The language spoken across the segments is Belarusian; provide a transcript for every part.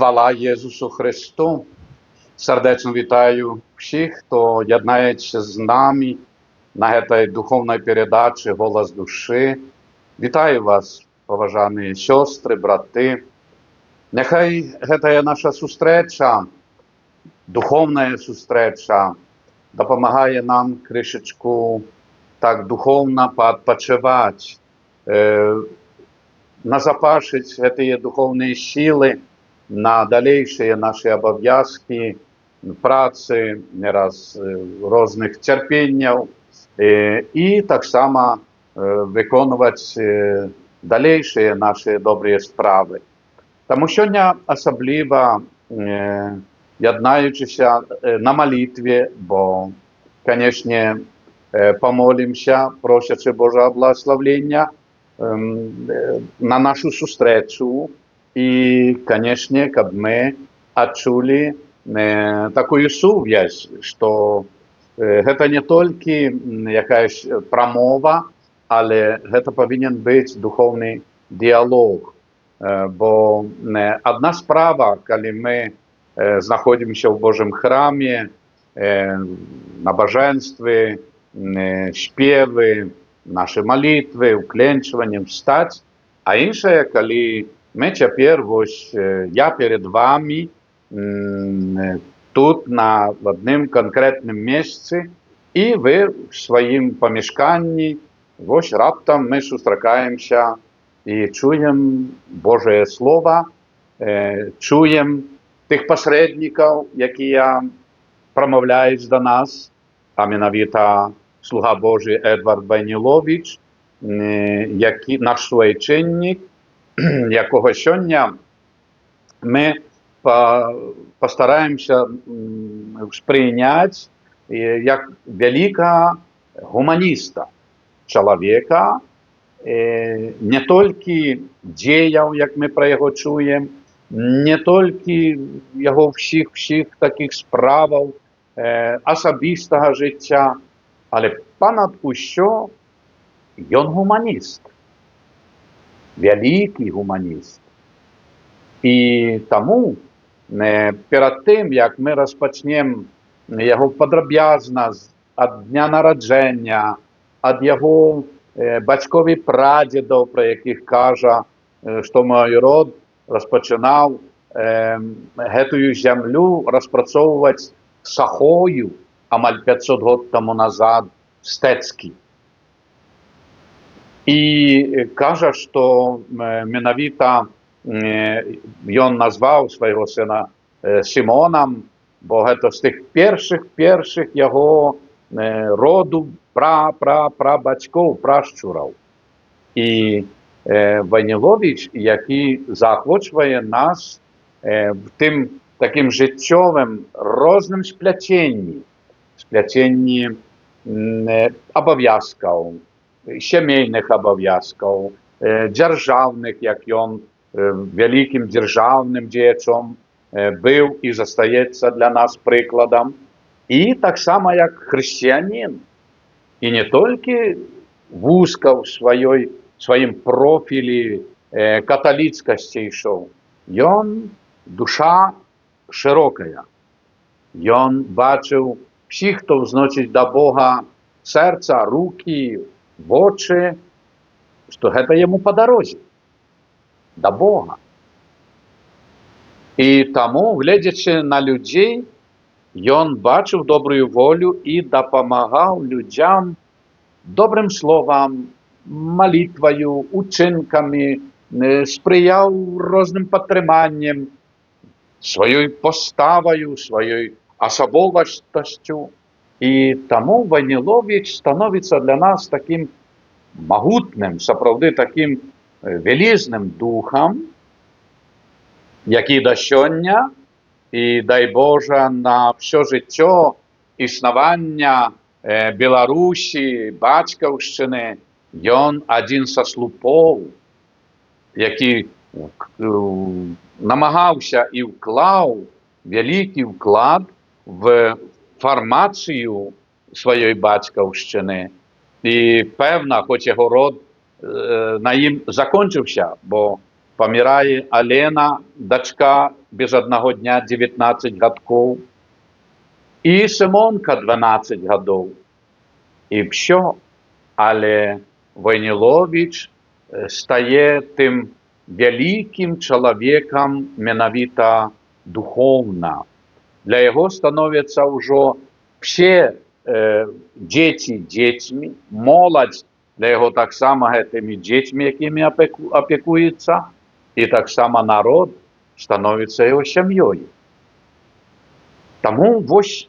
Хвала Єсусу Христу! Сердечно вітаю всіх, хто єднається з нами на цій духовній передачі «Голос душі». Вітаю вас, поважані сестри, брати. Нехай ця наша зустріча, духовна зустріча, допомагає нам кришечку так духовно поотпочивати, назапашить ці духовні сили на дальнейшие наши обов'язки, праці, не раз різних терпіннів, і так само виконувати дальнейшие наші добрі справи. Тому сьогодні особливо єднаючися на молитві, бо, звісно, помолимося, просячи Божого благословення на нашу зустрічу. И, конечно, чтобы мы отчули такую сувязь, что это не только якась промова, але это повинен быть духовный диалог. Бо одна справа, коли мы знаходимся в Божьем храме, набоженстве, спевы, наши молитвы, укленчиванием встать, а інше, коли ми тепер, ось я перед вами, тут на одним конкретному місці, і ви в своїм помешканні, ось раптом ми зустрічаємося і чуємо Боже Слово, чуємо тих посередників, які промовляють до нас, а mianowicie слуга Божий Едвард Войнілович, наш суайчинник, якого сьогодні ми постараємося сприйняти як великого гуманіста, чоловіка, не тільки діяв, як ми про його чуємо, не тільки його всіх таких справ, особистого життя, але понад усе він гуманіст. Великий гуманіст. І тому перед тим, як ми розпочнемо його подроб'язно від дня народження, від його батьків і прадідів, про яких каже, що мій род розпочинав цю землю розпрацьовувати сахою, амаль 500 років тому назад, в Стецькій. І каже, що менавіта він назвав свого сина Симоном, бо це з тих перших його роду прабатьків, пращурів. І Войнілович, який заохочує нас в тим таким життєвим розним сплетенні обов'язків, сімейних обов'язків, державних, як він великим державним діячем був і залишається для нас прикладом, і так само, як християнин. І не тільки вузько в своїм профілі католицькості йшов, він душа широка. Він бачив всіх, хто взносить до Бога серця, руки, в очі, що це йому по дорозі до Бога. І тому, глядячи на людей, він бачив добру волю і допомагав людям добрим словом, молитвою, учинками, сприяв різним підтриманням, своєю поставою, своєю особистістю. І тому Войнілович становиться для нас таким могутним, справді таким величним духом, який до сьогодні, і дай Боже на все життя існування Білорусі, Батьківщини, він один зі слупов, який намагався і вклав великий вклад в формацію своєї батьківщини. І певно, хоч його род на їм закінчився, бо помирає Алена, дочка без аднаго дня 19 гадкоў, і Сымонка 12 гадоў. І ўсё. Але Войніловіч стае тым вялікім чалавекам менавіта духоўна. Для яго становяцца ўжо все дзеці дзецьмі, моладзь для яго таксама гэтымі дзецьмі, якімі апекуецца, і таксама народ становіцца яго сям'ёй. Таму вось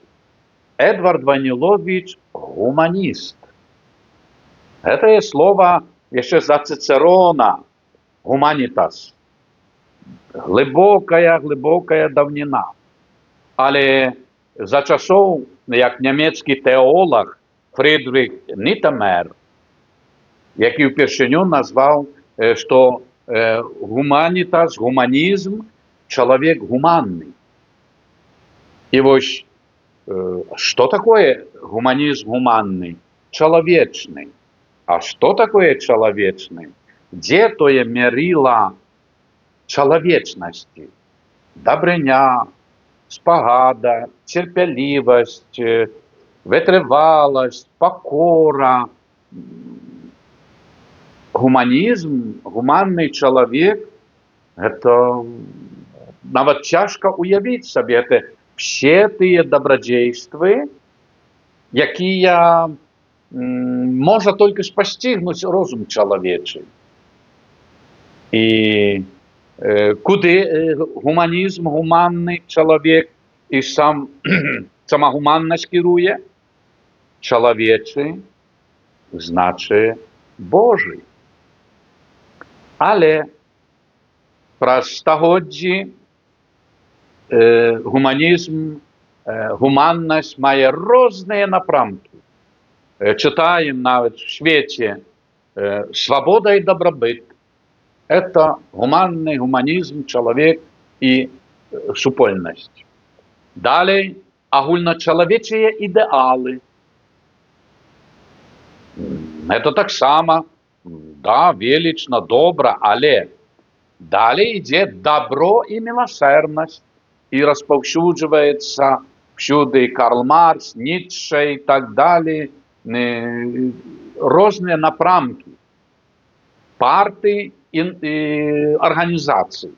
Эдвард Войніловіч гуманіст. Гэтае слова яшчэ за Цицерона, гуманітас. Глибокая даўніна. Але за часоў, як нямецкі тэолог Фрідріх Ніцше, які ўпершыню назваў, што гуманітас, гуманізм, чалавек гуманны. І вось, што такое гуманізм гуманны? Чалавечны. А што такое чалавечны? Дзе тое мерыла чалавечнасці? Дабрыня, спагада, цярпялівасць, вытрываласць, пакора. Гуманізм, гуманны чалавек, гэта нават цяжка уявіць сабе, гэта все тыя дабрадзействы, якія можа толькі спасцігнуць розум чалавечы. І куды гуманізм, гуманны чалавек і сама гуманнасць кіруе? Чалавечы, значыць Божы. Але праз стагоддзі гуманізм, гуманнасць мае розныя напрамкі. Чытаем нават у свеце свабода і дабрабыт. Это гуманны гуманізм, чалавек і супольнасць. Далей агульначалавечыя ідэалы. Это таксама, да, велічна, добра, але далей ідзе дабро і міласэрнасць, і распаўсюджваецца всюды Карл Маркс, Ніцше і так далей, розныя напрамкі, парты і арганізацыі.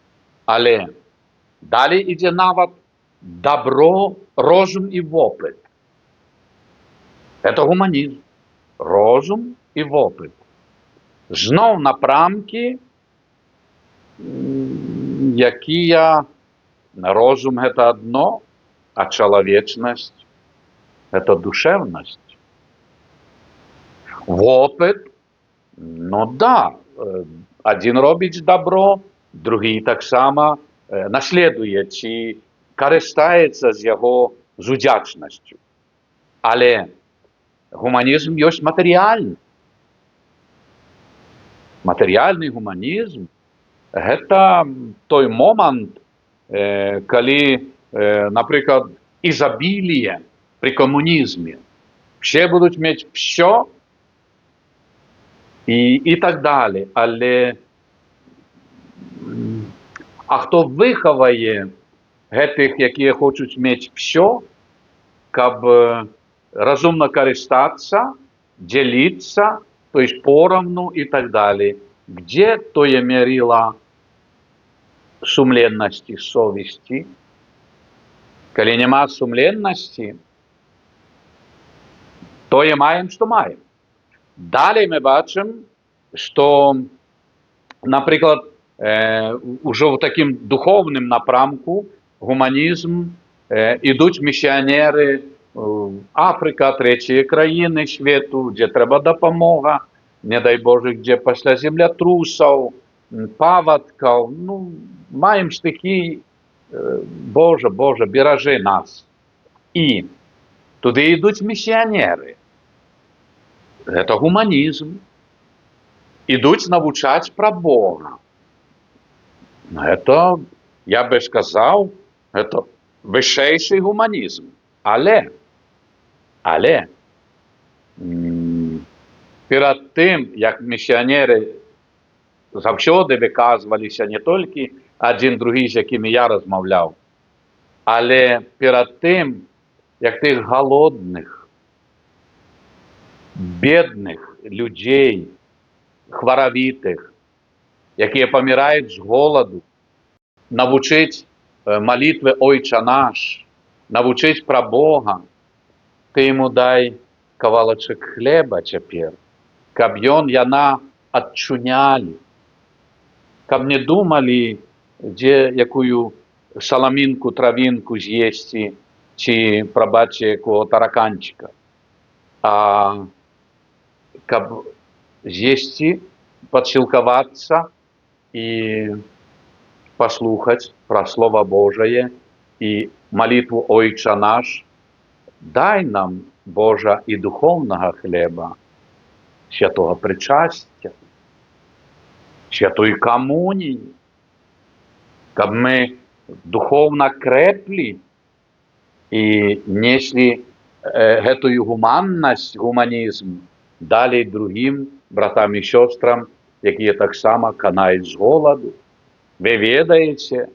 Але далей ідзе нават дабро, розум і вопыт. Это гуманізм. Розум і вопыт. Зноў напрамкі, якія розум гэта адно, а чалавечнасць гэта душэўнасць. Вопыт, ну да, адзін робіць дабро, другі таксама наследуе ці карыстаецца з яго з удзячнасцю. Але гуманізм ёсць матэрыяльны. Матэрыяльны гуманізм – гэта той момант, калі, напрыклад, изобилие при коммунизме. Все будуть мець все і так далі. Але а хто выхавае гэтых, якія хочуць мець все, каб разумна карыстацца, дзеліцца, то есть поровну и так далее. Где тое мерило сумленности, совести? Калі нема сумленности, тое маем, что маем. Далее мы бачым, что, например, уже в таким духовным напрамку гуманизм идут миссионеры Африка, третьи країни свету, где трэба дапамога, не дай Боже, где пасля землятрусаў, паводкаў, ну, маем стихи, Боже, Боже, беражи нас. И туды идут миссионеры. Это гуманизм. Идут навучать про Бога. Это, я бы сказал, это высший гуманизм. Але перед тым, як миссионеры заўсёды выказваліся не толькі один другий, з якими я розмовляв. Але перед тим, як тих голодних, бідних людей, хворовитих, які помирають з голоду, навчить молитви «Ойче наш», навчить про Бога, ти йому дай кавалочок хлеба тепер, каб ён, яна адчунялі, каб не думалі, дзе якую саламінку, травінку з'есці, ці, прабачце, якого тараканчика, а каб з'есці, падсілкавацца і паслухаць пра Слова Божае і молитву «Ойче наш». Дай нам, Божа, і духовного хлеба, святого причастя, святої комунії, каб ми духовно креплі і несли гэтую гуманнасць, гуманізм далей другим братам і сёстрам, якія таксама канаюць з голаду. Вы ведаеце,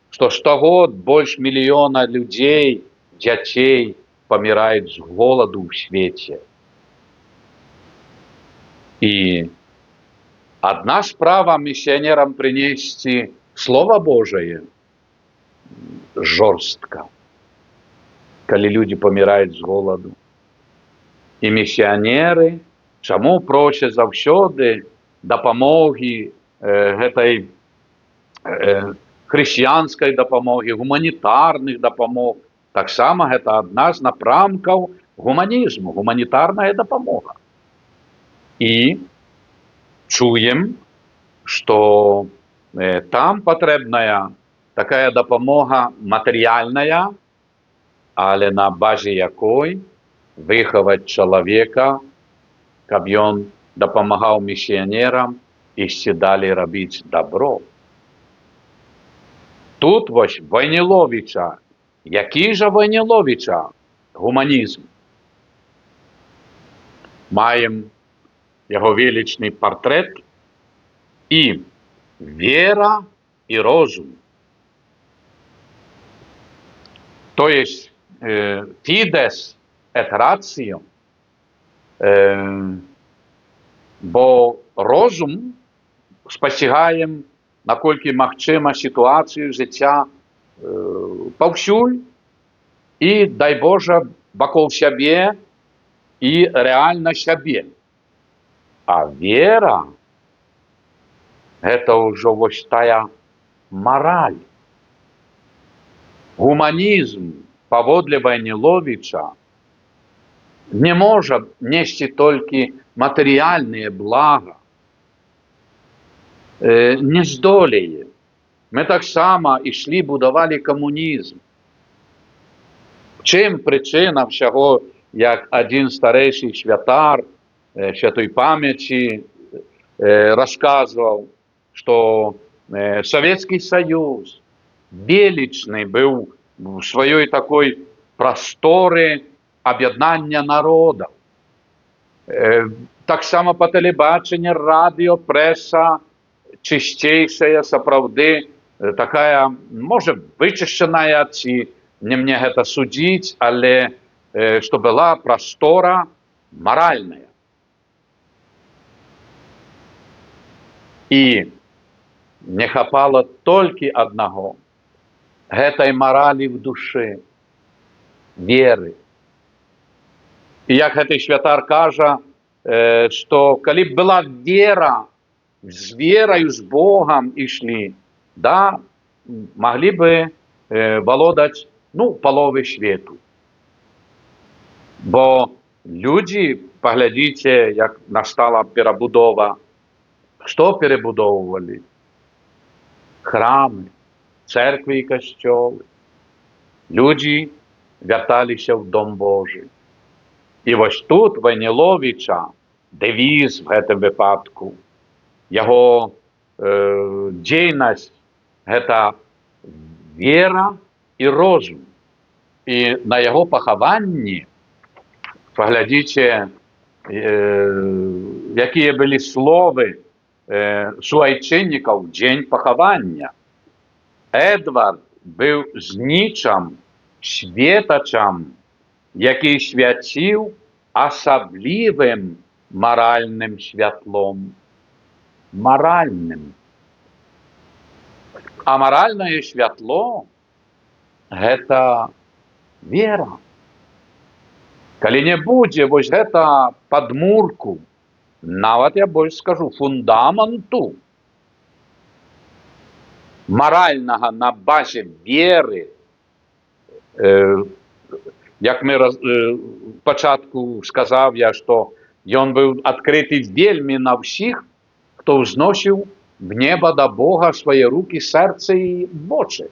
што штогод больш мільёна людзей, дзяцей паміраюць з голаду ў свеце. І адна справа місіянерам прынесці Слова Божае жорстка, калі людзі паміраюць з голаду. І місіянеры чаму просяць заўсёды дапамогі гэтай хрысціянскай дапамогі, гуманітарных дапамог. Таксама гэта адна з напрамкаў гуманізму, гуманітарная дапамога. І чуем, што там патрэбная такая дапамога матэрыяльная, але на базе якой выхаваць чалавека, каб ён дапамагаў місіянерам ісці далей рабіць дабро. Тут вось Войніловіча, які жа Войніловіча гуманізм? Маем яго велічны партрэт і вера і розум. То есть fides et ratio, бо розум спасцігаем, наколькі магчыма, сітуацыю жыцця паўсюль і, дай Божа, вакол сябе і рэальна сябе. А вера – гэта ўжо вось тая мараль. Гуманізм паводле Войніловіча не можа несці толькі матэрыяльнае блага, не здолее. Мы таксама ішлі, будавалі камунізм. Чым прычына ўсяго, як адзін старэйшы святар святой памяці расказваў, што Савецкі Саюз велічны быў у сваёй такой прасторы аб'яднання народаў. Таксама па тэлебачанні, радыё, прэса чысцейшая, сапраўды такая, можа, вычышчаная, ці не мне гэта судзіць, але што была прастора маральная. І не хапала толькі аднаго – гэтай маралі в душы, веры. І як гэты святар кажа, што калі б была вера, з вераю, з Богам ішлі, да, маглі бы валодаць, паловы свету. Бо людзі, паглядзіце, як настала перабудова, што перабудоўвалі? Храмы, церквы і касцёлы. Людзі вярталіся ў Дом Божы. І вось тут Войніловіча дэвіз в гэтым выпадку, яго дзейнасць – гэта вера і розум. І на яго пахаванні, паглядзіце, якія былі словы суайчыннікаў дзень пахавання. Едвард був знічам, світачам, який святив особливим моральним світлом. Моральним. А моральное святло – это вера. Калі не будзе вось гэта падмурку, нават я больш скажу, фундаменту моральнага на базе веры, як мы пачатку сказаў я, што ён быў адкрыты вельмі на ўсіх, хто ўзносіў в неба да Бога свае рукі, сэрцы і вочы.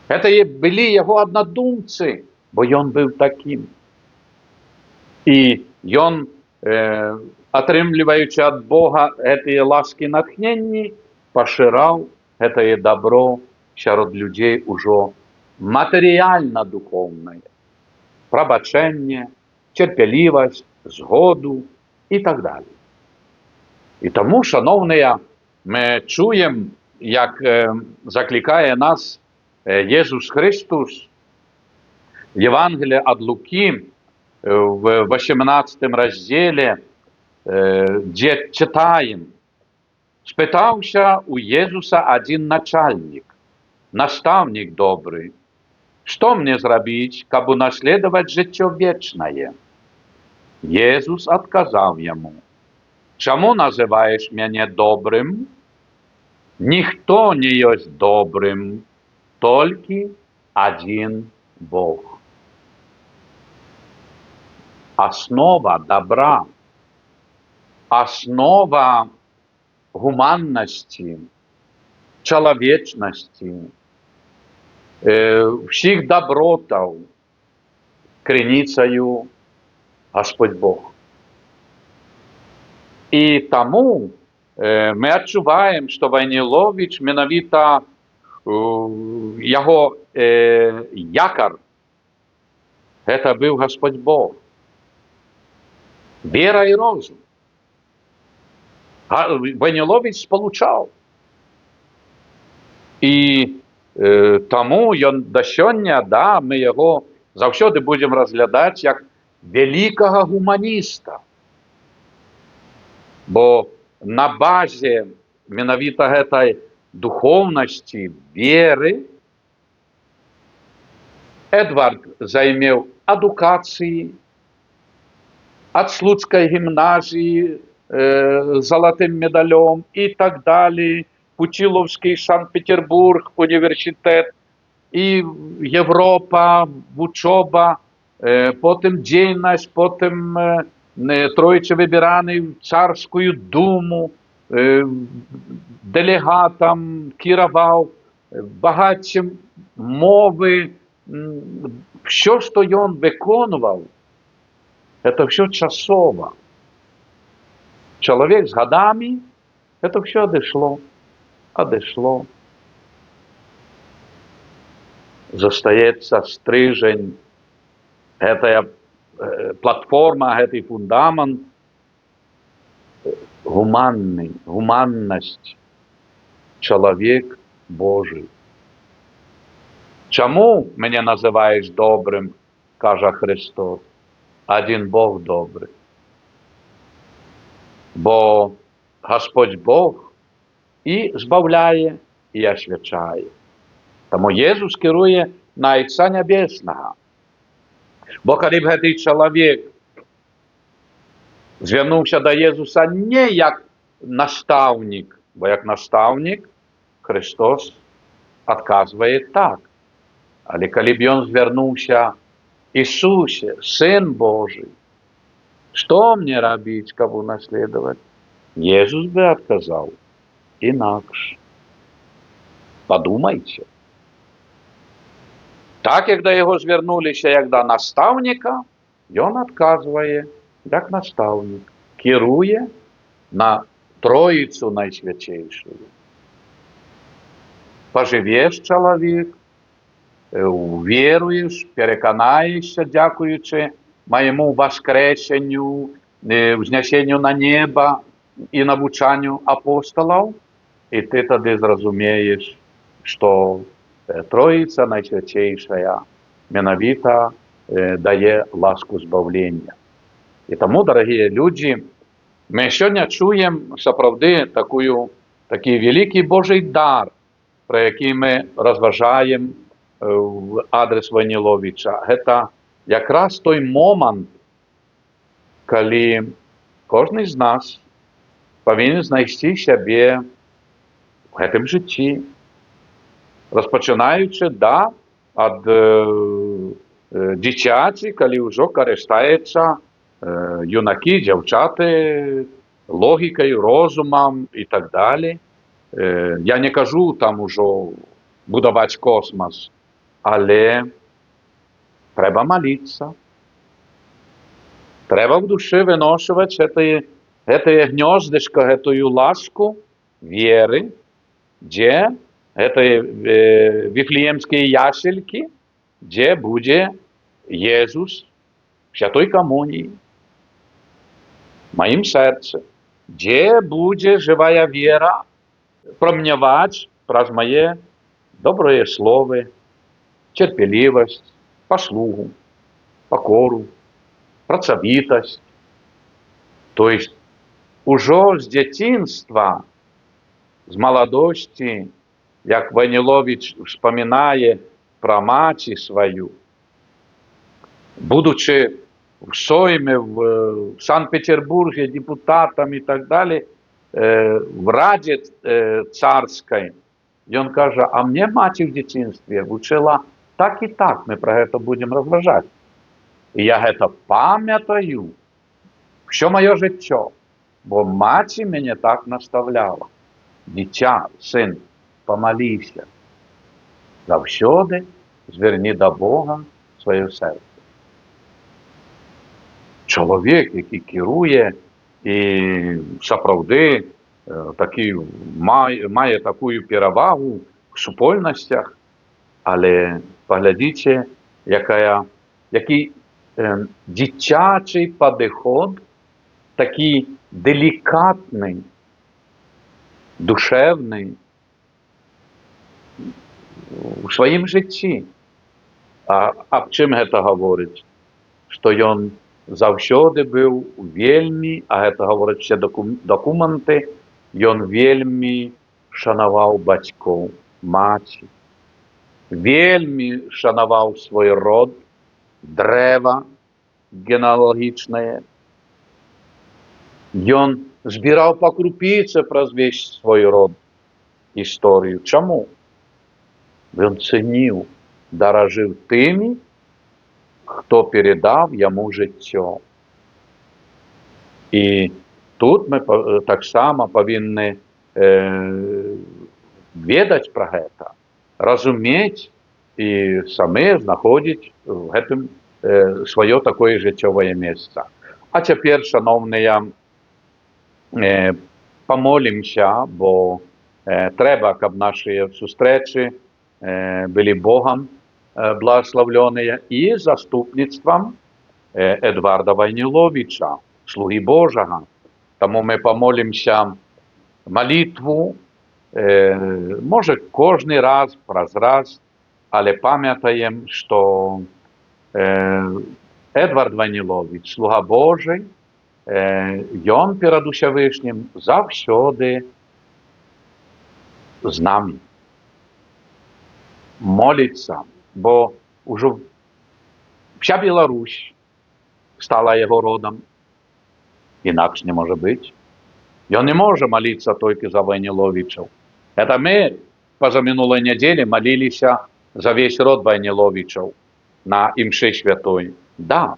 Гэта былі яго аднадумцы, бо ён быў такім. І ён, атрымліваючы ад Бога гэтыя ласкі натхненні, пашыраў гэтае дабро сярод людзей ужо матэрыяльна-духоўнае. Прабачэнне, цярпялівасць, згоду і так далее. І таму, шановныя, мы чуем, як заклікае нас Єсус Христос в Євангелії ад Луки в 18 розділі, де читаем: «Спитався у Єсуса один начальник, наставник добрый, что мне зробить, каб унаследовать життя вечное? Єсус отказав йому: чому називаєш мене добрим? Ніхто не есть добрым, только один Бог». Основа добра, основа гуманности, человечности, всіх добротов криницею Господь Бог. І тому ми адчуваем, што Войнилович менавіта яго якар гэта быў Господь Бог. Вера і розум. Войнилович спалучаў. І таму ён да сёння, да, мы яго заўсёды будзем разглядаць як вялікага гуманіста. Бо на базе менавіта гэтай духоўнасці, веры, Эдвард займеў адукацыі ад Слуцкай гімназіі залатым медалём і так далее, Путиловский, Санкт-Петербург, універсітэт, і Європа, вучоба, потым дзейнасць, потым тройчы выбіраны в царскую думу, дэлегатам кіраваў, багаццем мовы, все, што ён выконваў, это все часова. Чалавек з гадамі, это все адышло. Застаецца стрыжань, гэтая платформа, гэты фундамент гуманны, гуманнасць, чалавек Божий. Чаму мяне называеш добрым, кажа Христос? Один Бог добрый. Бо Господь Бог і збавляє, і освячає. Тому Єсус керує на Отця Небесного. Бо калі б гэты чалавек звярнуўся да Єсуса не як настаўнік, бо як настаўнік Христос адказвае так. Але калі б ён звярнуўся: Ісусе, Сын Божий, что мне рабіць, каб унаследовать? Єсус бы адказаў інакш. Подумайте. Так, як да яго звярнуліся як да настаўніка, ён адказвае як настаўнік, кіруе на Троіцу найсвячэйшую. Пажывеш, чалавек, уверуеш, пераканаешся, дзякуючы майму воскресенню, ўзнясенню на неба і навучанню апостолаў, і ты тады зразумееш, што Троіца Найсвяцейшая менавіта дае ласку збаўлення. І таму, дарагія людзі, мы сёння чуем сапраўды такі вялікі Божий дар, пра які мы разважаем в адрес Войніловіча. Гэта якраз той момант, калі кожны з нас павінен знайсці сябе в гэтым жыцці, распачынаючы ад дзіцяці, калі ўжо карыстаецца юнакі, дзяўчаты логікай, розумам і так далей. Я не кажу там ужо будаваць космас, але трэба маліцца. Трэба в душы выношваць гэтае гнёздышко, гэтую ласку веры, дзе гэтыя віфлеемскія яселькі, дзе будзе Езус в святой камуніі, маім сэрцы, дзе будзе жывая вера прамняваць праз мае добрыя словы, цярпелівасць, паслугу, пакору, працавітасць. То есть ужо з дзяцінства, з маладосці, як Войніловіч успамінае пра маці сваю, будучи в Сойме, в Санкт-Петербурге депутатом и так далее, в Раде царской, ён каже, а мне маці в дзяцінстве вучыла так і так, мы про гэта будем разважаць. І я гэта памятаю всё маё жыццё, бо маці мяне так наставляла. Дзіця, сын, помаліся, заўсёды зверні да Бога сваё сэрца. Чалавек, які кіруе і сапраўды мае такую перавагу в супольнасцях, але паглядзіце, які дзіцячы падыход, такі делікатны, душевны у сваім жыцці. Аб чым гэта гаворыць? Што ён заўсёды быў вельмі, а гэта гавораць все дакументы, ён вельмі шанаваў бацькоў, маці, вельмі шанаваў свой род, дрэва генеалагічнае. Ён збіраў па крупіцы праз весь свой род гісторыю. Чаму? Ён цэніў, даражыў тымі, хто передаў яму жыццё. І тут мы таксама павінны ведаць пра гэта, разумець і самі знаходзіць у гэтым сваё такое жыццёвае месца. А цяпер, шановныя, памолімся, бо трэба, каб нашыя сустрэчы былі Богам благословленыя і заступніцтвам Эдварда Войніловіча, слугі Божага. Таму мы памолімся малітву, можа, кожны раз, праз раз, але памятаем, што Эдвард Войніловіч, слуга Божий, ён перад Усявышнім заўсёды з намі. Моліцца, бо ўжо вся Беларусь стала яго родам. Інакш не можа быць. Ён не можа маліцца толькі за Войніловічаў. Это мы пазамінулай нядзелі маліліся за весь род Войніловічаў на імшы святой. Да.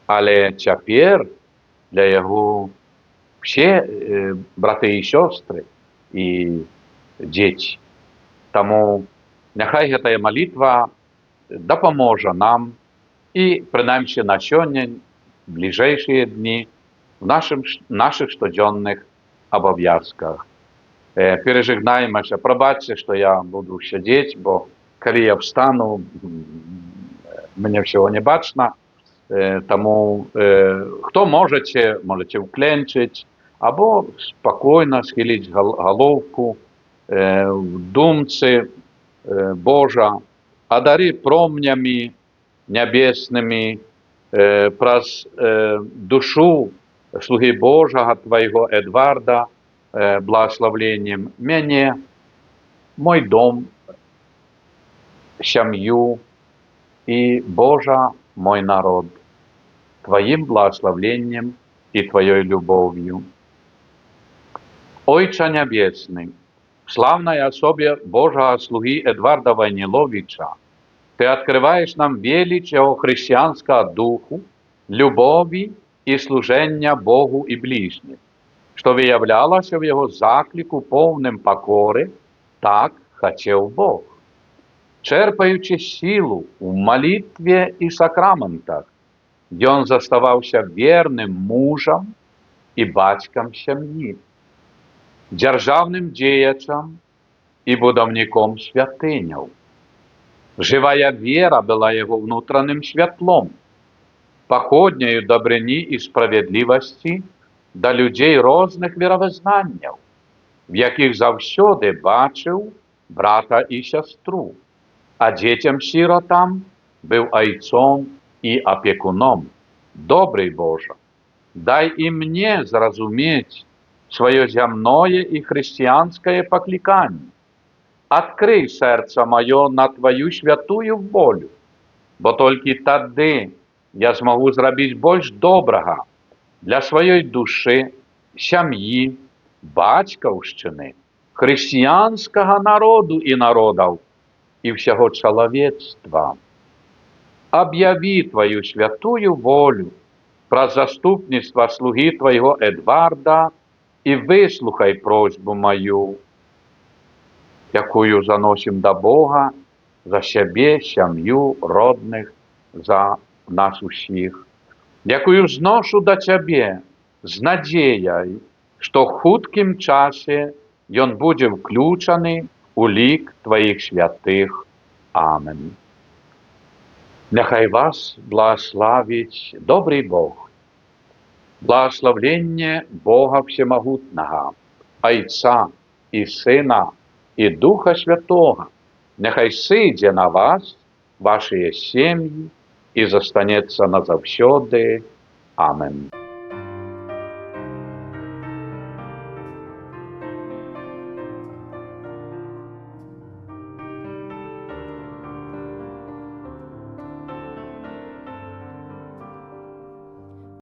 Але цяпер для яго все браты і сёстры і дзеці. Таму няхай гэтая малітва дапаможа нам і, прынамсі, на сёння, бліжэйшыя дні, в наших штодзённых абавязках. Перажыгнаемся, прабачце, што я буду сядзець, бо калі я встану, мне всего не бачна. Таму хто можаце ўкленчыць, або спакойна схіліць галоўку в думці Божа, одари промнями небесними праз душу слуги Божого Твоего Эдварда благословением мене, мой дом, сям'ю и, Божа, мой народ, Твоим благословением и Твоей любовью. Ойче Небесный, в славной особе Божьего слуги Эдварда Войниловича, Ты открываешь нам велич Его христианского духу, любови и служения Богу и ближним, что виявлялось в Его заклику повним покори, так хотел Бог. Черпаючи силу в молитве и сакраментах, где Он заставался верным мужем и батьком семьи, державным деячем и будовником святынев. Живая вера была Его внутренним светлом, походнею добрыни и справедливости до людей різних віровизнаннів, в яких завсюди бачив брата і сестру, а дітям-сиротам був айцом і опікуном. Добрий Боже, дай і мені зрозуміти своє земное і християнське покликання. Открий серце моє на Твою святую волю, бо тільки тоді я змогу зробити більш доброго для своєї душі, сім'ї, батьківщини, християнського народу і народів, і всього чоловічества. Об'яви Твою святую волю про заступництво слуги Твоего Эдварда и выслухай просьбу мою, якую заносим до Бога за себе, сім'ю, родних, за нас усіх, якую зношу до Тебе з надією, що в хуткім часі Ён буде включений у лік Твоїх святих. Амен. Нехай вас благословить добрий Бог, благословлення Бога Всемогутнього, Отця і Сина і Духа Святого, нехай сидя на вас, ваші сім'ї, і застанеться назавсюди. Амен.